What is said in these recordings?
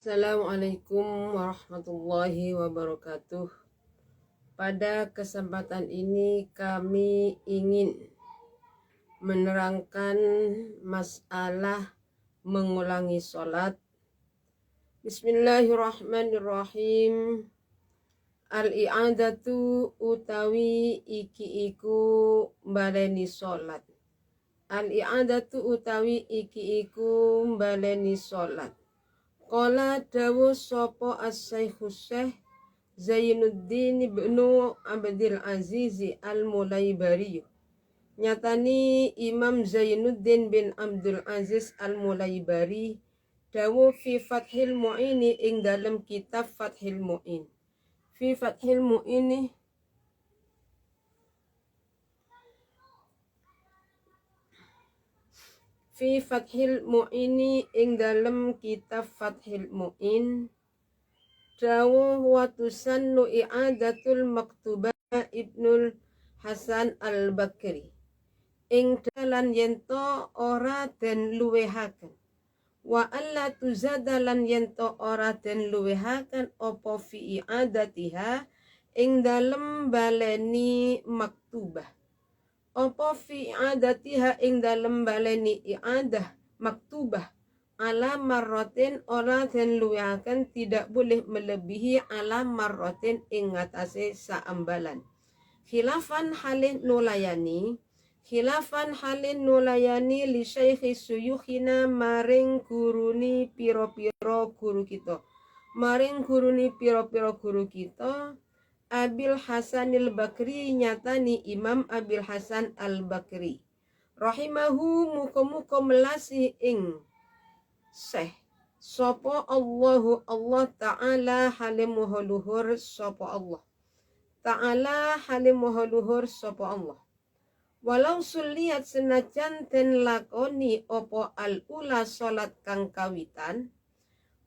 Assalamualaikum warahmatullahi wabarakatuh. Pada kesempatan ini kami ingin menerangkan masalah mengulangi sholat. Bismillahirrahmanirrahim. Al-i'adatu utawi iki iku baleni sholat. Al-i'adatu utawi iki iku baleni sholat. Qala dawu sapa as-Syaikh Zainuddin ibnu Abdul Aziz al-Mulaybari. Nyatani Imam Zainuddin bin Abdul Aziz al-Mulaybari dawu fi Fathil Mu'ini ing dalam kitab Fathil Mu'in. Fi Fathil Mu'ini Fi Fathil Mu'ini ing dalam kitab Fathil Mu'in dawu wa tusannu i'adatul maktubah Ibnul Hasan al-Bakri ing dalan yento ora den luwehaken wa alla tuzadalan yento ora den luwehaken opo fi i'adatiha ing dalem baleni maktubah opo fi i'adatiha ing dalem baleni i'adah maktubah ala marrotin ora den luwehaken tidak boleh melebihi ala marrotin ing ngatasé saambalan khilafan halih nulayani li syaikhi suyukhina maring guruni piro-piro guru kita Abil Hasanil Bakri nyatani Imam Abil Hasan al-Bakri rahimahu muka-muka melasi ing Syekh sapa Allah Ta'ala halimuhu luhur sapa Allah Ta'ala halimuhu luhur sapa Allah walau suliat senajan den lakoni opo al-ula salat kang kawitan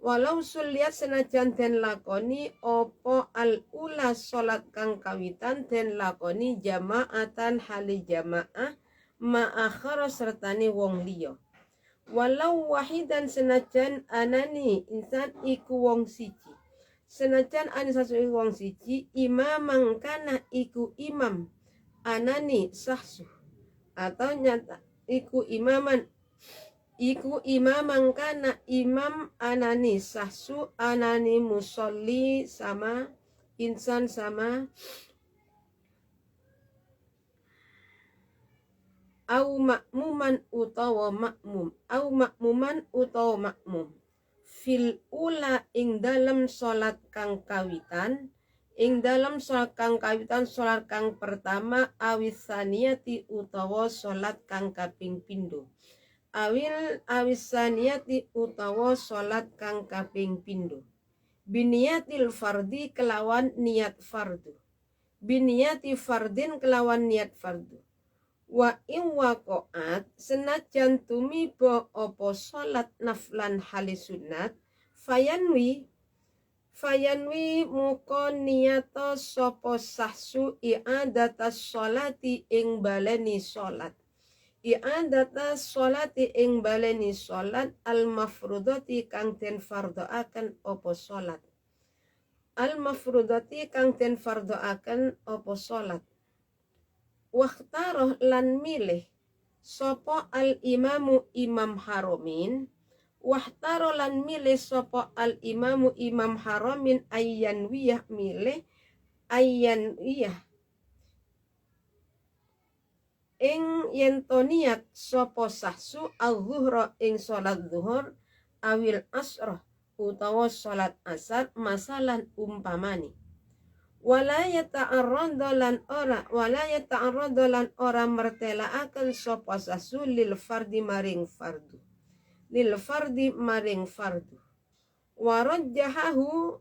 walau suliat senajan den lakoni opo al-ula salat kang kawitan den lakoni jamaatan hali jamaah ma'akhara sertane wong liya walau wahidan senajan anani insan iku wong siji senajan anisasi wong siji imam kana iku imam anani sahsu atau nyata iku imaman kana imam anani sahsu anani musolli sama insan sama au makmuman utawa makmum fil ula ing dalam salat kang kawitan salat kang pertama awis saniyati utawa salat kang kaping pindho awis saniyati utawa salat kang kaping pindho biniyatil fardi kelawan niat fardu biniyati fardin kelawan niat fardu wa in waqa'at senajan tumiba apa salat naflan hali sunat fayanwi muka niyata sapa sahsu i'adatas sholati ing baleni salat al mafrudati kang den fardhoaken apa salat Wakhtaroh lan milih sopo al imamu imam haromin wahtaro lan milih sopo al imamu imam haromin ayyan wiyah ing yentoniat sopo sahsu al-zuhra ing salat zuhur awil asroh utawa salat asar masalan umpamani wala yata'arradalan ora mertelaaken sapa sahsu lil fardi maring fardu warajjahahu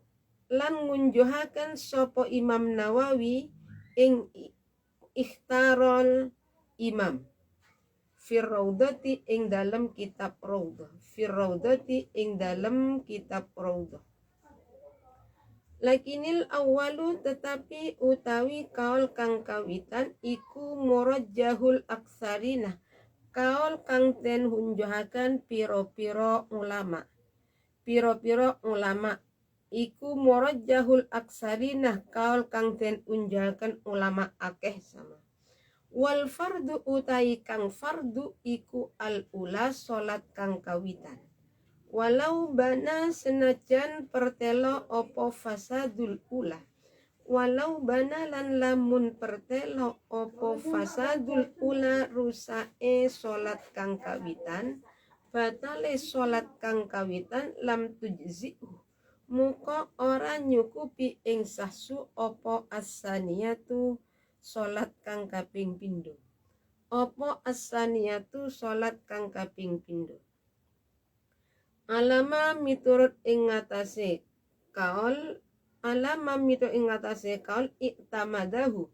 lan ngunjuhaken sapa Imam Nawawi ing ikhtarol imam firraudati ing dalam kitab raudhah lakinil awalu tetapi utawi kaul kang kawitan iku murajjahul aksarina kaul kang den hunjuhaken piro-piro ulama piro-piro ulama iku murajjahul aksarinah kaul kang den unjalkan ulama akeh sama. Wal fardu utai kang fardu iku al ula salat kang kawitan. Walau bana senajan pertelo opo fasadul ula. Walau bana lan lamun pertelo opo fasadul ula rusae salat kang kawitan. Batale salat kang kawitan lam tujzi'u. Muka ora nyukupi ing sahsu opo as-saniyatu salat kang kaping pindho. Opo as-saniyatu salat kang kaping pindho. Alama miturut ing ngatasé kaul iktamadahu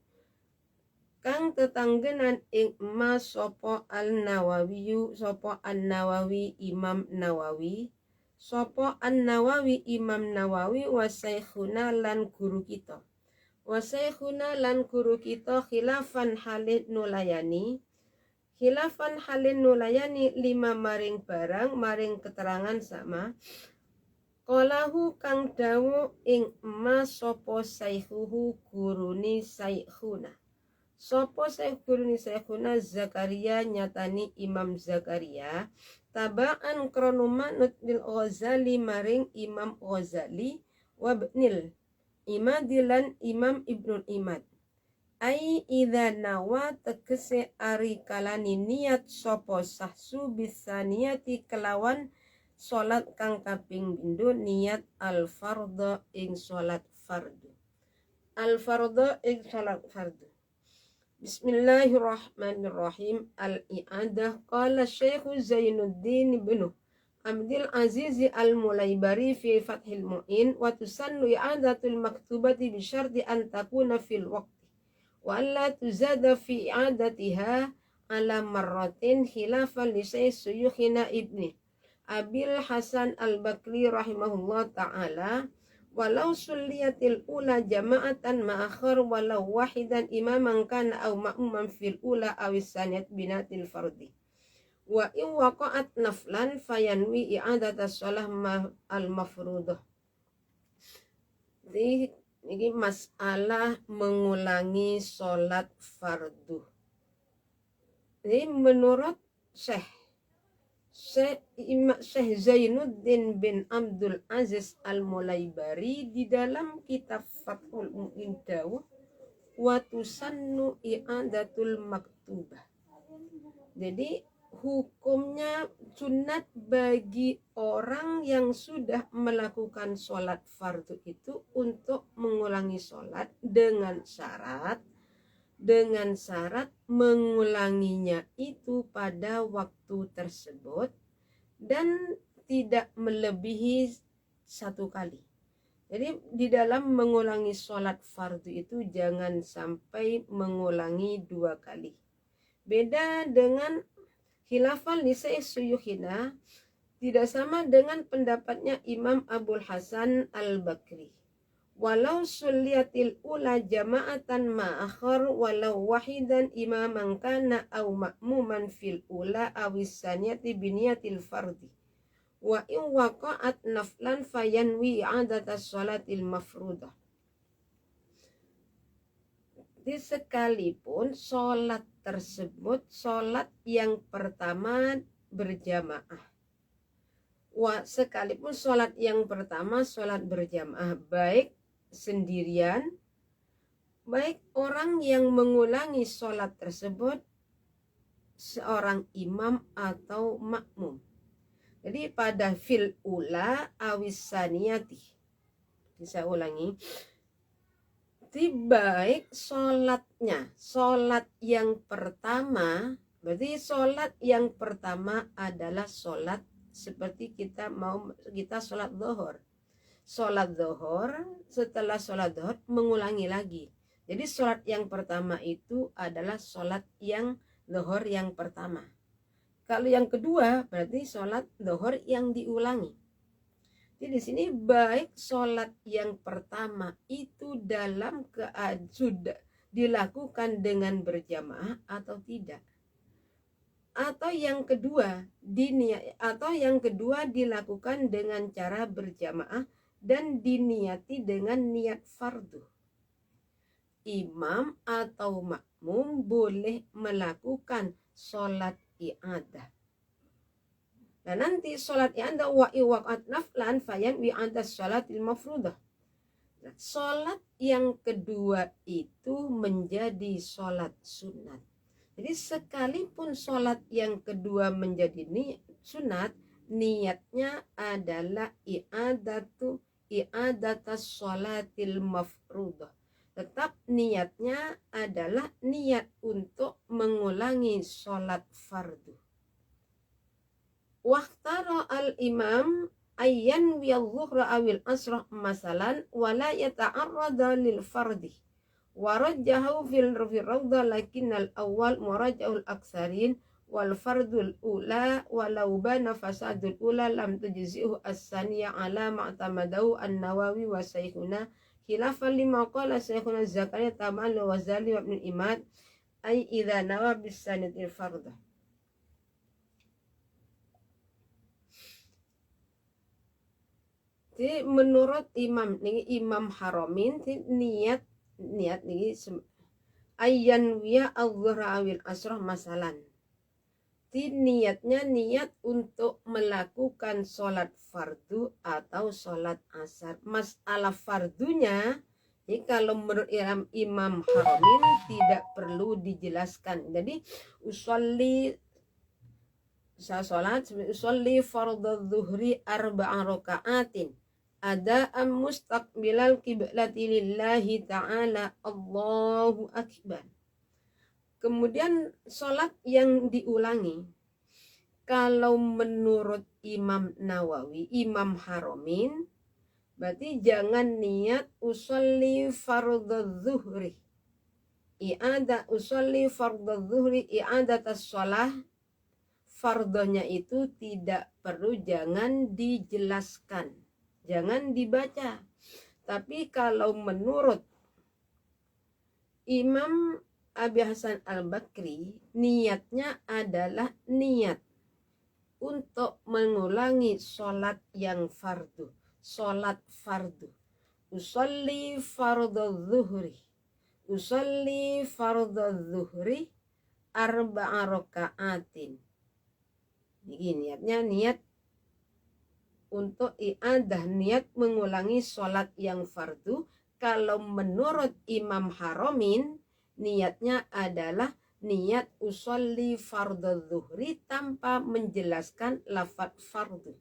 kang tetanggenan ing emas sapa al-Nawawi sapa an-Nawawi Imam Nawawi sapa an-Nawawi Imam Nawawi wa syekhuna lan guru kita khilafan halin nulayani lima maring barang maring keterangan sama qalahu kang dawu ing emas sapa saykhuhu guruni saykhuna sapa saykh guruni saykhuna Zakaria nyatani Imam Zakaria tabaan krono manut lil Ghazali maring Imam Ghazali wabnil Imadilan Imam Ibnul Imad ai idza nawa tegese ari kalani niat sapa sahsu bisaniyati kelawan salat kang kaping pindho niat al fardhu ing salat fardu Bismillahirrahmanirrahim al-i'adah qala Syekh Zainuddin ibn Abdul Aziz al-Mulaybari fi Fathil Mu'in wa tusannu i'adatul maktubati bi syarti an takuna fil waqti wa alla tuzada fi i'adatiha ala marratin khilafan li Suyukhina ibni Abil Hasan al-Bakri rahimahullah ta'ala walau sulliyatil ula jama'atan ma'akhir walau wahidan imaman kana aw ma'muman fil ula awis saniyat binatil fardi wa in waqa'at naflan fayanwi i'adatas shalah al-mafrudah. Ini masalah mengulangi sholat fardu. Ini menurut Syekh Zainuddin bin Abdul Aziz al-Mulaybari di dalam kitab Fathul Mu'in dawuh wa tusannu i'adatul maktubah. Jadi hukumnya sunat bagi orang yang sudah melakukan sholat fardu itu untuk mengulangi sholat dengan syarat mengulanginya itu pada waktu tersebut dan tidak melebihi satu kali. Jadi di dalam mengulangi sholat fardu itu jangan sampai mengulangi 2 kali. Beda dengan khilafan li Suyukhina, tidak sama dengan pendapatnya Imam Abul Hasan al-Bakri. Walau sulliyatil ula jama'atan ma'akhir walau wahidan imaman kana aw ma'muman fil ula awis saniyati biniyatil fardi. Wa in waqa'at naflan fayanwi i'adatas sholatil mafrudah. Sekalipun sholat tersebut sholat yang pertama berjamaah. Sekalipun sholat yang pertama sholat berjamaah, baik sendirian, baik orang yang mengulangi sholat tersebut seorang imam atau makmum. Jadi pada fil ula awis saniyati, bisa ulangi, baik sholatnya sholat yang pertama, berarti sholat yang pertama adalah sholat seperti kita sholat zuhur. Sholat zuhur, setelah sholat zuhur mengulangi lagi. Jadi sholat yang pertama itu adalah sholat yang zuhur yang pertama. Kalau yang kedua berarti sholat zuhur yang diulangi. Jadi di sini baik sholat yang pertama itu dalam keadaan sudah dilakukan dengan berjamaah atau tidak. Atau yang kedua dilakukan dengan cara berjamaah dan diniati dengan niat fardu. Imam atau makmum boleh melakukan sholat i'adah. Nah nanti sholat i'adah wa iwaqat naflan fayan wi'adah sholatil mafrudah. Nah, sholat yang kedua itu menjadi sholat sunat. Jadi sekalipun sholat yang kedua menjadi sunat, niatnya adalah i'adatas sholatil mafrudah. Tetap niatnya adalah niat untuk mengulangi sholat fardu. Waktara al-imam ayyan wiyadzuhra awil asrah masalan wala yata'arrada lil fardi. Warajjahu fil rawdah lakinnal awal murajjahul aksarin wal fardul ula walau bana fasadul ula lam tujzi'u as-saniya ala ma'tamadahu an-Nawawi wa saykhuna khilafan lima qala saykhuna Zakaria Taman al-Ghazali wa Ibn Imad ay idza nawa bis sanatil fardah. Jadi menurut Imam Haramin niat nih ayyan wiya al-dhuhra awil asrah masalan. Niatnya niat untuk melakukan sholat fardu atau sholat asar. Masalah fardunya jadi kalau menurut Imam Haramin tidak perlu dijelaskan. Jadi usolli fardhu dhuhri arba'a raka'atin ada'an mustaqbilal qiblati lillahi ta'ala Allahu akbar. Kemudian sholat yang diulangi kalau menurut Imam Nawawi, Imam Haramin, berarti jangan niat usolli fardhu dhuhri i'adatas sholah. Fardonya itu tidak perlu, jangan dijelaskan, jangan dibaca. Tapi kalau menurut Imam Abi Hasan Al-Bakri, niatnya adalah niat untuk mengulangi sholat yang fardu, sholat fardu. Usolli fardhu dhuhri arba'a raka'atin. Jadi niatnya niat untuk i'adah, niat mengulangi sholat yang fardu. Kalau menurut Imam Haramin, niatnya adalah niat usolli fardhu dhuhri tanpa menjelaskan lafaz fardu.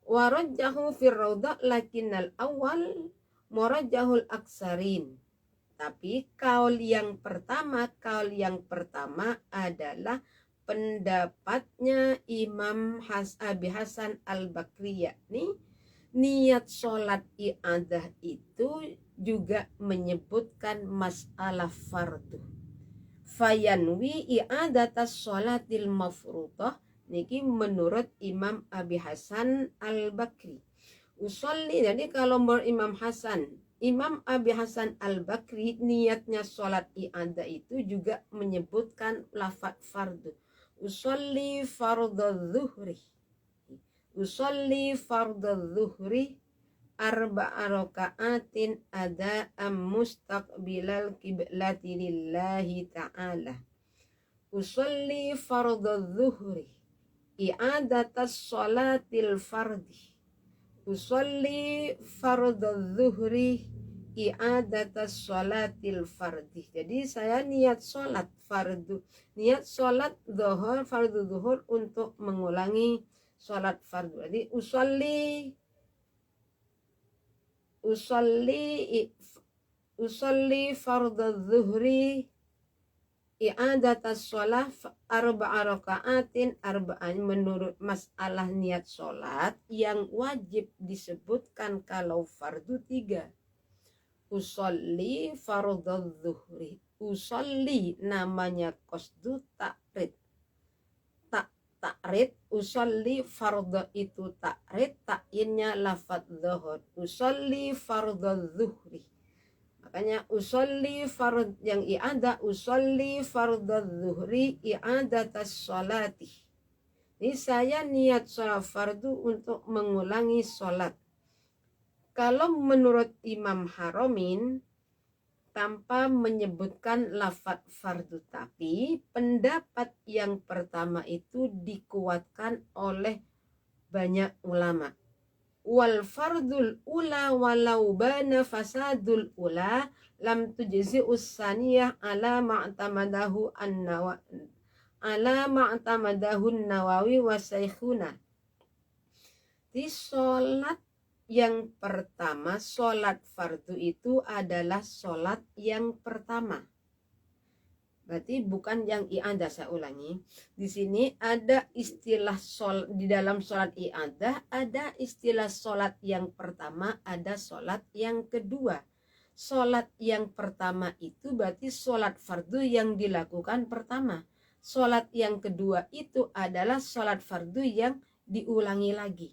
Warajjahu fir rawdah lakinnal awal murajjahul aksarin. Tapi kaul yang pertama adalah pendapatnya Imam Abi Hasan Al-Bakri, yakni niat sholat i'adah itu juga menyebutkan masalah fardu. Fayanwi i'adatas sholatil mafruḍah niki menurut Imam Abi Hasan Al-Bakri. Usolli, jadi kalau menurut Imam Abi Hasan Al-Bakri, niatnya sholat i'adah itu juga menyebutkan lafaz fardu. Usolli fardhu dhuhri arba'a raka'atin ada'an mustaqbilal qiblati lillahi ta'ala. Usolli fardhu dhuhri i'adatas sholatil fardi. Usolli fardhu dhuhri i'adatas sholatil fardi. Jadi saya niat sholat fardu, niat sholat zuhur, fardu zuhur untuk mengulangi sholat fardu. Jadi usolli fardhu zuhri i'adatas sholah arba'a raka'atin arba'an. Menurut masalah niat sholat yang wajib disebutkan kalau fardu 3. Usolli fardhu zuhri. Usolli namanya qasdu ta'rid. Ta'rid, usolli fardhu itu ta'rid, ta'innya lafadz zuhur. Usolli fardhu zuhri. Makanya usolli fard yang i'adah, usolli fardadz zuhri i'adatas sholati. Jadi saya niat sholat fardu untuk mengulangi sholat. Kalau menurut Imam Haromin tanpa menyebutkan lafaz fardu, tapi pendapat yang pertama itu dikuatkan oleh banyak ulama. Wal fardul ula walau bana fasadul ula lam tujzi usaniyah ala ma'tamadahu Nawawi wa Syekhuna. Di sholat yang pertama, sholat fardu itu adalah sholat yang pertama. Berarti bukan yang i'adah, saya ulangi. Di sini ada istilah di dalam sholat i'adah ada istilah sholat yang pertama, ada sholat yang kedua. Sholat yang pertama itu berarti sholat fardu yang dilakukan pertama. Sholat yang kedua itu adalah sholat fardu yang diulangi lagi.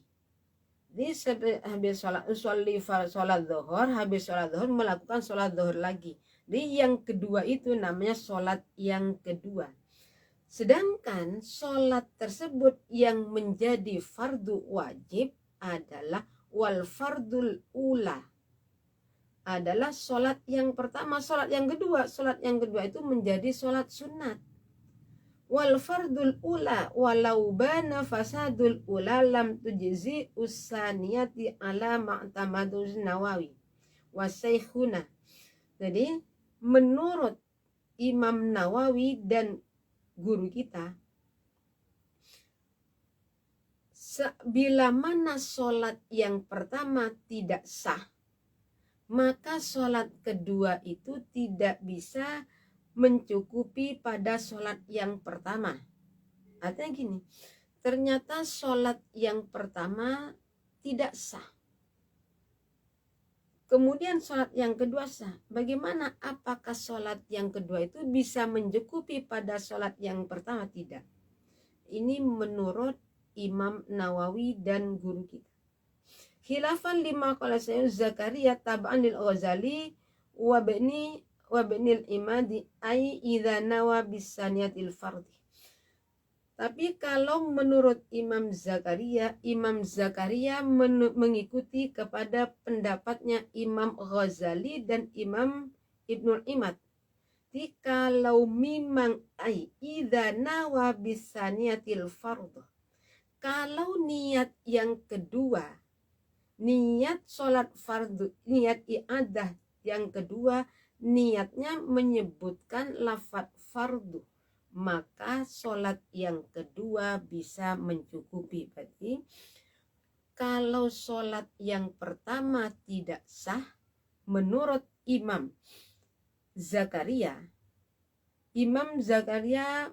Jadi habis sholat zuhur, habis sholat zuhur melakukan sholat zuhur lagi. Jadi yang kedua itu namanya sholat yang kedua. Sedangkan sholat tersebut yang menjadi fardu wajib adalah wal fardul ula. Adalah sholat yang pertama, sholat yang kedua. Sholat yang kedua itu menjadi sholat sunat. Wal fardul ula walau bana fasadul ula lam tujzi usaniyati ala ma'tamaduz Nawawi wa Syekhuna. Jadi menurut Imam Nawawi dan guru kita, bila mana sholat yang pertama tidak sah, maka sholat kedua itu tidak bisa mencukupi pada sholat yang pertama. Artinya gini, ternyata sholat yang pertama tidak sah. Kemudian sholat yang kedua sah. Bagaimana? Apakah sholat yang kedua itu bisa mencukupi pada sholat yang pertama? Tidak. Ini menurut Imam Nawawi dan guru kita. Khilafan lima qala Sayyid Zakaria tab'an lil Ghazali wa bnil imadi ay idza nawa bisaniyatil fardhi. Tapi kalau menurut Imam Zakaria mengikuti kepada pendapatnya Imam Ghazali dan Imam Ibnul Imad. Jadi kalau memang idza nawa bisaniyatil fardh, kalau niat yang kedua, niat sholat fardu, niat i'adah yang kedua, niatnya menyebutkan lafaz fardu, maka sholat yang kedua bisa mencukupi. Berarti kalau sholat yang pertama tidak sah, menurut Imam Zakaria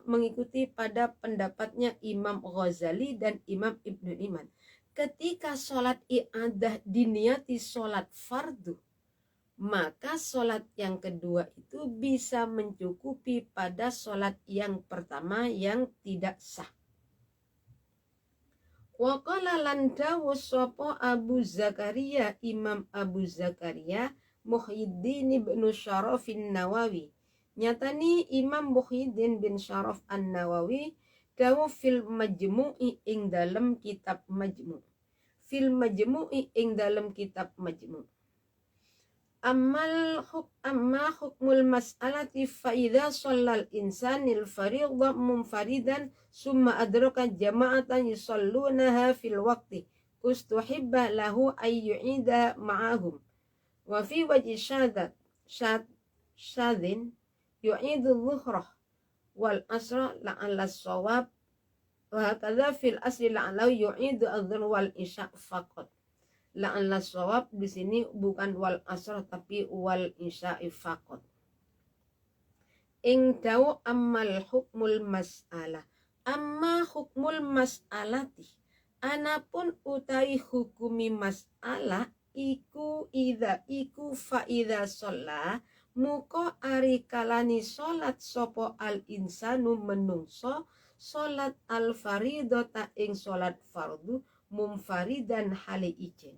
mengikuti pada pendapatnya Imam Ghazali dan Imam Ibnu Imad. Ketika sholat i'adah diniati sholat fardu, maka sholat yang kedua itu bisa mencukupi pada sholat yang pertama yang tidak sah. Wa qala lan dawu sapa Abu Zakaria, Imam Abu Zakaria Muhyiddin bin Syarafin Nawawi. Nyatani Imam Muhyiddin bin Syaraf An-Nawawi dawu fil majmu'i ing dalam kitab majmu'. Fil majmu'i ing dalam kitab majmu'. Amma hukmul mas'alati fa idza shallal insanil fariidha munfaridan summa adraka jama'atan yusallunaha fil waqti ustuhibba lahu ay yu'ida ma'ahum wa fi wajhi syadin yu'idu dhuhrah wal asra la'alla shawab wa hakadha fil asli la'alla yu'idu adh-dhuhr wal isya faqat. La'alla shawab di sini bukan wal asra tapi wal isya'i faqat. Ing dawu ammal hukmul mas'alah, amma hukmul mas'alati, anapun utai hukumi mas'alah iku fa idza sholla muko ari kalani sholat sopo al insanu menungso sholat al faridota ing sholat fardu munfaridan hale ijen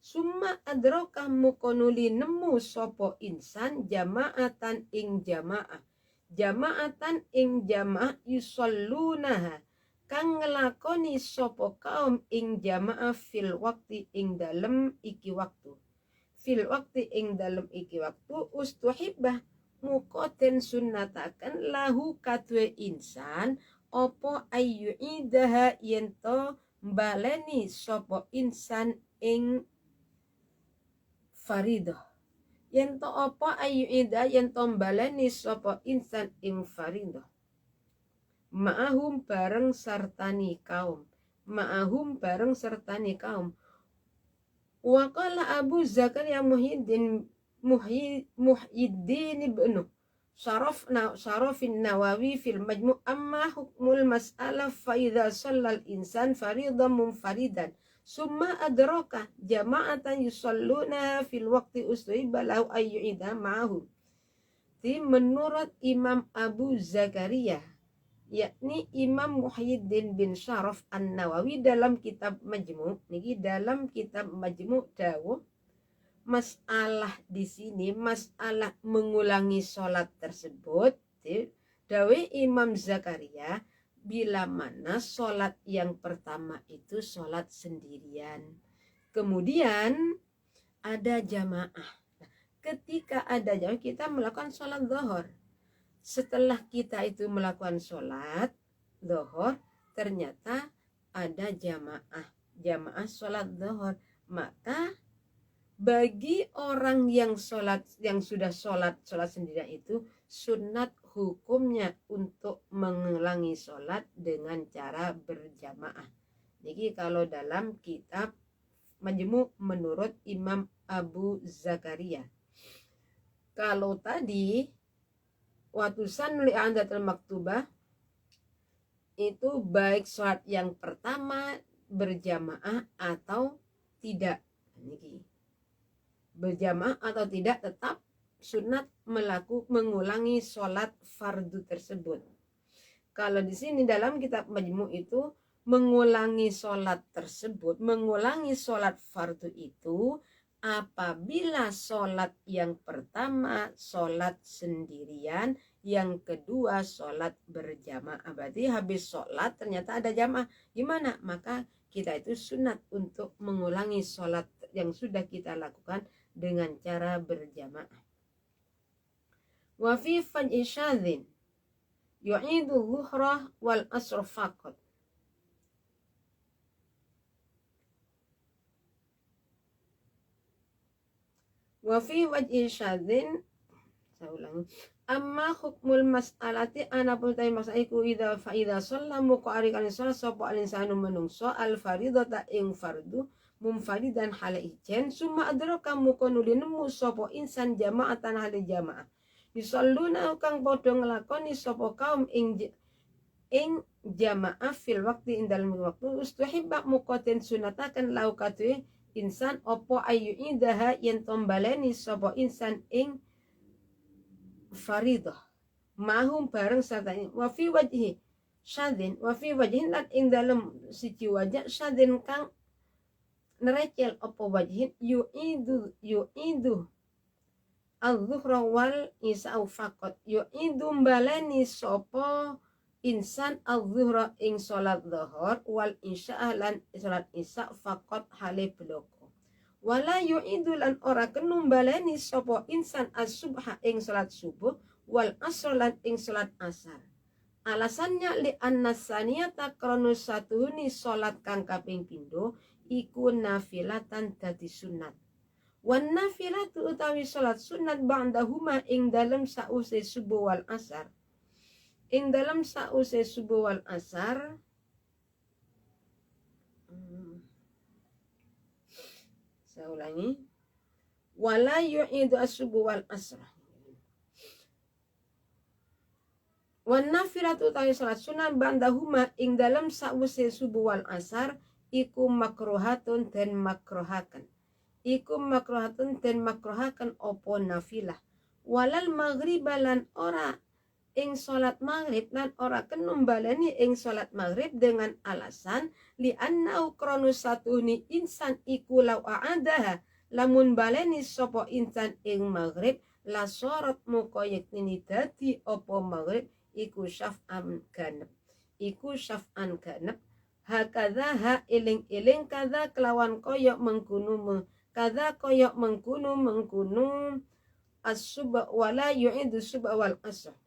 summa adroka mukonuli nemu sopo insan jama'atan ing jamaah yusollunaha kang ngelakoni sopo kaum ing jamaah fil waktu ing dalem iki waktu ustuhibah mukoten sunnatakan lahu katwe insan opo ayyuidaha yento baleni sopo insan ing faridah yento opo ayyuidaha yento baleni sopo insan ing faridah ma'ahum bareng sertani kaum Waqala Abu Zakaria Muhyiddin ibnu Syarafin Nawawi fil Majmu' amma hukmul mas'alah fa idza shallal insan faridan munfaridan summa adraka jama'atan yusalluna fil waqti ustuhiba lahu ayyu'ida ma'ahum. Menurut Imam Abu Zakaria yakni Imam Muhyiddin bin Syaraf An-Nawawi dalam kitab Majmu' dawuh masalah di sini masalah mengulangi sholat tersebut dawuh Imam Zakaria bila mana sholat yang pertama itu sholat sendirian kemudian ada jamaah. Ketika ada jamaah kita melakukan sholat zuhur. Setelah kita itu melakukan sholat zuhur, ternyata ada jamaah sholat zuhur. Maka bagi orang yang sudah sholat sendirian itu sunat hukumnya untuk mengulangi sholat dengan cara berjamaah. Jadi kalau dalam kitab Majmu' menurut Imam Abu Zakaria. Kalau tadi watusan li'andatul maktubah itu baik sholat yang pertama berjamaah atau tidak. Berjamaah atau tidak tetap sunat mengulangi sholat fardu tersebut. Kalau di sini dalam kitab Majmu' itu mengulangi sholat fardu itu apabila sholat yang pertama sholat sendirian, yang kedua sholat berjamaah. Berarti habis sholat ternyata ada jamaah. Gimana? Maka kita itu sunat untuk mengulangi sholat yang sudah kita lakukan dengan cara berjamaah. Wa fi faj'i syadzin yu'idu zuhrah wal asr faqat. Wa fi wajhi syadzin saya ulangi amma hukmul mas'alati ana putai masaiku idza fa idza sallamu qarikan salat sapa alinsanu menungso al faridata ing fardu munfaridan hala ijen summa adraka mukonuli nemu sapa insan jama'atan hale jamaah yusalluna kang padha nglakoni sapa kaum ing jamaah fil waqti ing dalem waktu ustuhibba muqatin sunatakan laukatu insan opo ayu indaha yen tombaleni sapa insan ing faridah mahum bareng serta wa fi wajhi syadzin wa fi wajhin lan ing dalem siji wajah syadzin kang nerecel opo wajhin yu'idu al-zuhra wal isa'u faqat yu'idu baleni sapa insan al-zuhra ing salat zuhur wal isya lan salat isya faqat hale bloko wala yu'idu lan ora kenumbaleni sapa insan as-subha ing salat subuh wal asr lan ing salat asar. Alasannya li annasaniyata krana satuhuni salat kang kaping pindho iku nafilatan dadi sunat. Wan nafilatu utawi salat sunat ba'dahuma ing dalem sause subuh wal asar. Ing dalam sause subuh wal asar saya ulangi wala yu'idu as-subuh wal asr wan nafilatu tawi salat sunat ba'dahuma ing dalam sause subuh wal asar iku makruhatun dan makruhakan opo nafilah walal maghribalan ora ing salat maghrib lan ora kenum baleni ing salat maghrib dengan alasan li annau kronu satuni insan iku law a'adaha lamun baleni sapa insan ing maghrib la sorot mukoyek ini dadi opo maghrib iku syaf'an ganep hakadha ha iling-iling kada kelawan koyok mengkunu kada koyok mengkunu as-subh wala yu'idu subh wal asr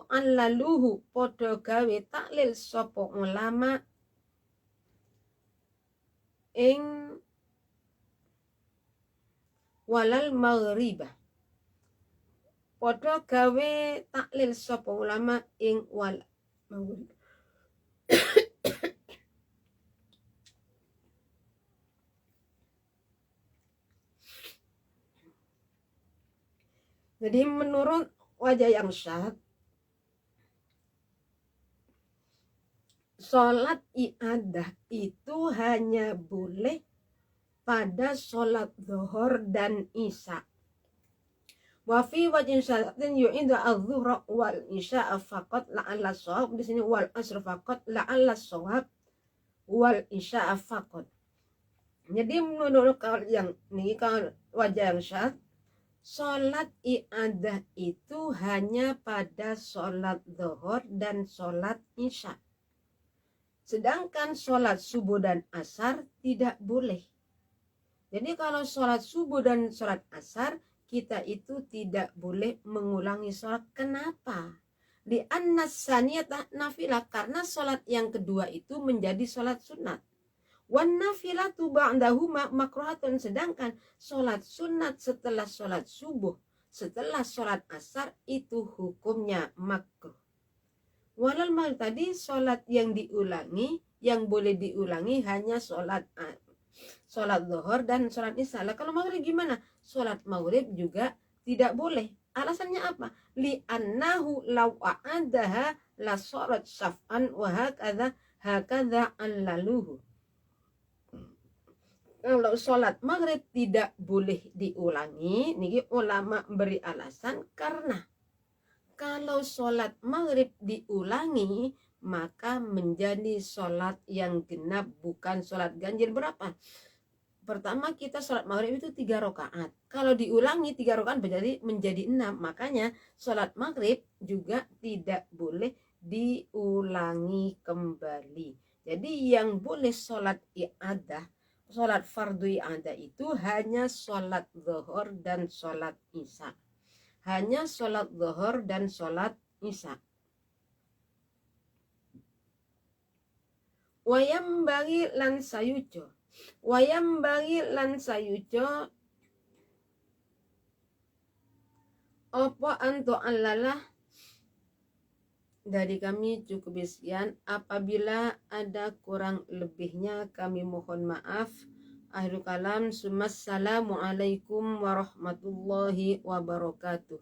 anlaluhu podo gawe taklil sapa ulama ing walal maghribah podo gawe taklil sapa ulama ing wal maghrib. Jadi menurut wajah yang syad, sholat i'adah itu hanya boleh pada sholat zuhur dan isya. Wa fi wajhin syadatin yu'idu al-zuhra wal isya faqat la'alla shawab, di sini wal asr faqat la'alla shawab wal isya faqat. Jadi menurut kalau yang ini kalau wajah yang syad, sholat i'adah itu hanya pada sholat zuhur dan sholat isya. Sedangkan sholat subuh dan asar tidak boleh. Jadi kalau sholat subuh dan sholat asar, kita itu tidak boleh mengulangi sholat. Kenapa? Li'anna saniyata nafilah, karena sholat yang kedua itu menjadi sholat sunat. Wan nafilatu ba'dahuma makruhatun, sedangkan sholat sunat setelah sholat subuh, setelah sholat asar itu hukumnya makruh. Walal maghrib tadi sholat yang diulangi, yang boleh diulangi hanya sholat zuhur dan sholat isya. Kalau maghrib gimana? Sholat maghrib juga tidak boleh. Alasannya apa? Li'annahu law a'adaha la sholat syaf'an wa hakadha anlaluhu. Kalau sholat maghrib tidak boleh diulangi, niki ulama beri alasan karena kalau sholat maghrib diulangi maka menjadi sholat yang genap, bukan sholat ganjil. Berapa? Pertama kita sholat maghrib itu 3 rakaat. Kalau diulangi 3 rakaat menjadi 6. Makanya sholat maghrib juga tidak boleh diulangi kembali. Jadi yang boleh sholat i'adah, sholat fardu i'adah itu hanya sholat zuhur dan sholat isya. Hanya sholat zuhur dan sholat isya. Wayam bagi lan sayujo. Wayam bagi lan sayujo. Apa anto allalah. Dari kami cukup sekian. Apabila ada kurang lebihnya kami mohon maaf. Akhirul kalam. Assalamualaikum warahmatullahi wabarakatuh.